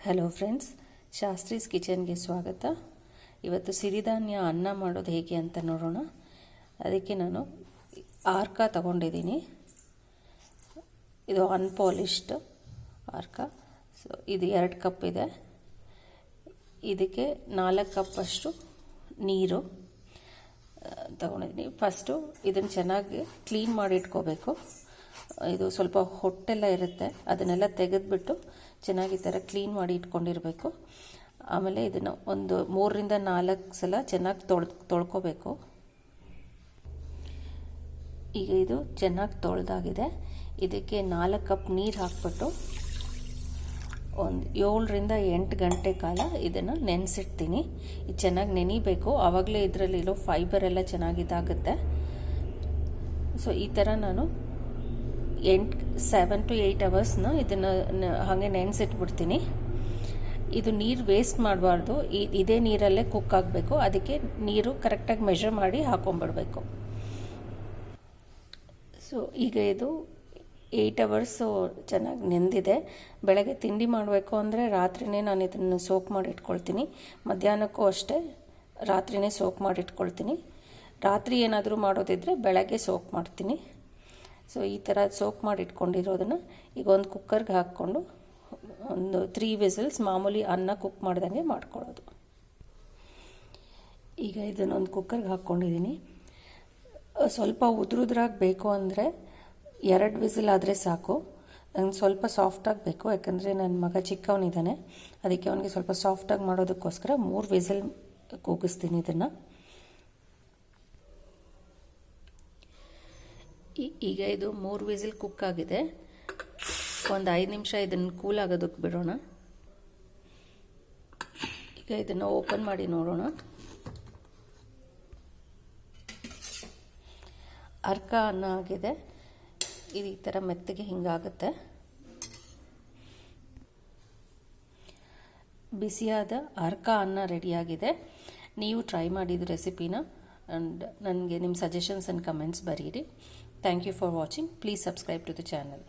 Hello friends, Shastri's ಕಿಚನ್ಗೆ ಸ್ವಾಗತ. ಇವತ್ತು ಸಿರಿಧಾನ್ಯ ಅನ್ನ ಮಾಡೋದು ಹೇಗೆ ಅಂತ ನೋಡೋಣ. ಅದಕ್ಕೆ ನಾನು ಆರ್ಕ ತಗೊಂಡಿದ್ದೀನಿ. ಇದು ಅನ್ಪಾಲಿಶ್ಡ್ ಆರ್ಕ. ಸೊ ಇದು 2 ಕಪ್ ಇದೆ. ಇದಕ್ಕೆ 4 ಕಪ್ಪಷ್ಟು ನೀರು ತಗೊಂಡಿದ್ದೀನಿ. ಫಸ್ಟು ಇದನ್ನು ಚೆನ್ನಾಗಿ ಕ್ಲೀನ್ ಮಾಡಿ ಇಟ್ಕೋಬೇಕು. ಇದು ಸ್ವಲ್ಪ ಹೊಟ್ಟೆಲ್ಲ ಇರುತ್ತೆ, ಅದನ್ನೆಲ್ಲ ತೆಗೆದುಬಿಟ್ಟು ಚೆನ್ನಾಗಿ ಈ ಥರ ಕ್ಲೀನ್ ಮಾಡಿ ಇಟ್ಕೊಂಡಿರಬೇಕು. ಆಮೇಲೆ ಇದನ್ನು ಒಂದು 3 ರಿಂದ 4 ಸಲ ಚೆನ್ನಾಗಿ ತೊಳ್ಕೊಬೇಕು. ಈಗ ಇದು ಚೆನ್ನಾಗಿ ತೊಳೆದಾಗಿದೆ. ಇದಕ್ಕೆ 4 ಕಪ್ ನೀರು ಹಾಕ್ಬಿಟ್ಟು ಒಂದು 7 ರಿಂದ 8 ಗಂಟೆ ಕಾಲ ಇದನ್ನು ನೆನೆಸಿಡ್ತೀನಿ. ಇದು ಚೆನ್ನಾಗಿ ನೆನಿಬೇಕು, ಆವಾಗಲೇ ಇದರಲ್ಲಿರೋ ಫೈಬರ್ ಎಲ್ಲ ಚೆನ್ನಾಗಿ ಇದಾಗುತ್ತೆ. ಸೊ ಈ ಥರ ನಾನು 7 to 8 ಅವರ್ಸ್ನ ಇದನ್ನು ಹಾಗೆ ನೆನೆಸಿಟ್ಬಿಡ್ತೀನಿ. ಇದು ನೀರು ವೇಸ್ಟ್ ಮಾಡಬಾರ್ದು, ಇದೇ ನೀರಲ್ಲೇ ಕುಕ್ ಆಗಬೇಕು. ಅದಕ್ಕೆ ನೀರು ಕರೆಕ್ಟಾಗಿ ಮೆಷರ್ ಮಾಡಿ ಹಾಕೊಂಡ್ಬಿಡ್ಬೇಕು. ಸೊ ಈಗ ಇದು 8 ಅವರ್ಸು ಚೆನ್ನಾಗಿ ನೆಂದಿದೆ. ಬೆಳಗ್ಗೆ ತಿಂಡಿ ಮಾಡಬೇಕು ಅಂದರೆ ರಾತ್ರಿನೇ ನಾನು ಇದನ್ನು ಸೋಕ್ ಮಾಡಿ ಇಟ್ಕೊಳ್ತೀನಿ. ಮಧ್ಯಾಹ್ನಕ್ಕೂ ಅಷ್ಟೇ ರಾತ್ರಿನೇ ಸೋಕ್ ಮಾಡಿ ಇಟ್ಕೊಳ್ತೀನಿ. ರಾತ್ರಿ ಏನಾದರೂ ಮಾಡೋದಿದ್ದರೆ ಬೆಳಗ್ಗೆ ಸೋಕ್ ಮಾಡ್ತೀನಿ. ಸೊ ಈ ಥರ ಸೋಕ್ ಮಾಡಿ ಇಟ್ಕೊಂಡಿರೋದನ್ನು ಈಗ ಒಂದು ಕುಕ್ಕರ್ಗೆ ಹಾಕ್ಕೊಂಡು ಒಂದು 3 ವಿಸಿಲ್ಸ್ ಮಾಮೂಲಿ ಅನ್ನ ಕುಕ್ ಮಾಡ್ದಂಗೆ ಮಾಡ್ಕೊಳ್ಳೋದು. ಈಗ ಇದನ್ನೊಂದು ಕುಕ್ಕರ್ಗೆ ಹಾಕ್ಕೊಂಡಿದ್ದೀನಿ. ಸ್ವಲ್ಪ ಉದುರುದ್ರಾಗಿ ಬೇಕು ಅಂದರೆ 2 ವಿಸಿಲ್ ಆದರೆ ಸಾಕು. ನಂಗೆ ಸ್ವಲ್ಪ ಸಾಫ್ಟಾಗಿ ಬೇಕು, ಯಾಕಂದರೆ ನನ್ನ ಮಗ ಚಿಕ್ಕವನಿದ್ದಾನೆ. ಅದಕ್ಕೆ ಅವನಿಗೆ ಸ್ವಲ್ಪ ಸಾಫ್ಟಾಗಿ ಮಾಡೋದಕ್ಕೋಸ್ಕರ 3 ವಿಸಿಲ್ ಕೂಗಿಸ್ತೀನಿ ಇದನ್ನು. ಈಗ ಇದು 3 ವಿಸಿಲ್ ಕುಕ್ ಆಗಿದೆ. ಒಂದು 5 ನಿಮಿಷ ಇದನ್ನು ಕೂಲ್ ಆಗೋದಕ್ಕೆ ಬಿಡೋಣ. ಈಗ ಇದನ್ನು ಓಪನ್ ಮಾಡಿ ನೋಡೋಣ. ಅರ್ಕ ಅನ್ನ ಆಗಿದೆ. ಇದು ಈ ಥರ ಮೆತ್ತಗೆ ಹಿಂಗಾಗುತ್ತೆ. ಬಿಸಿಯಾದ ಅರ್ಕ ಅನ್ನ ರೆಡಿಯಾಗಿದೆ. ನೀವು ಟ್ರೈ ಮಾಡಿದ ರೆಸಿಪಿನ ಆ್ಯಂಡ್ ನನಗೆ ನಿಮ್ಮ ಸಜೆಷನ್ಸ್ ಆ್ಯಂಡ್ ಕಮೆಂಟ್ಸ್ ಬರೀರಿ. Thank you for watching. Please subscribe to the channel.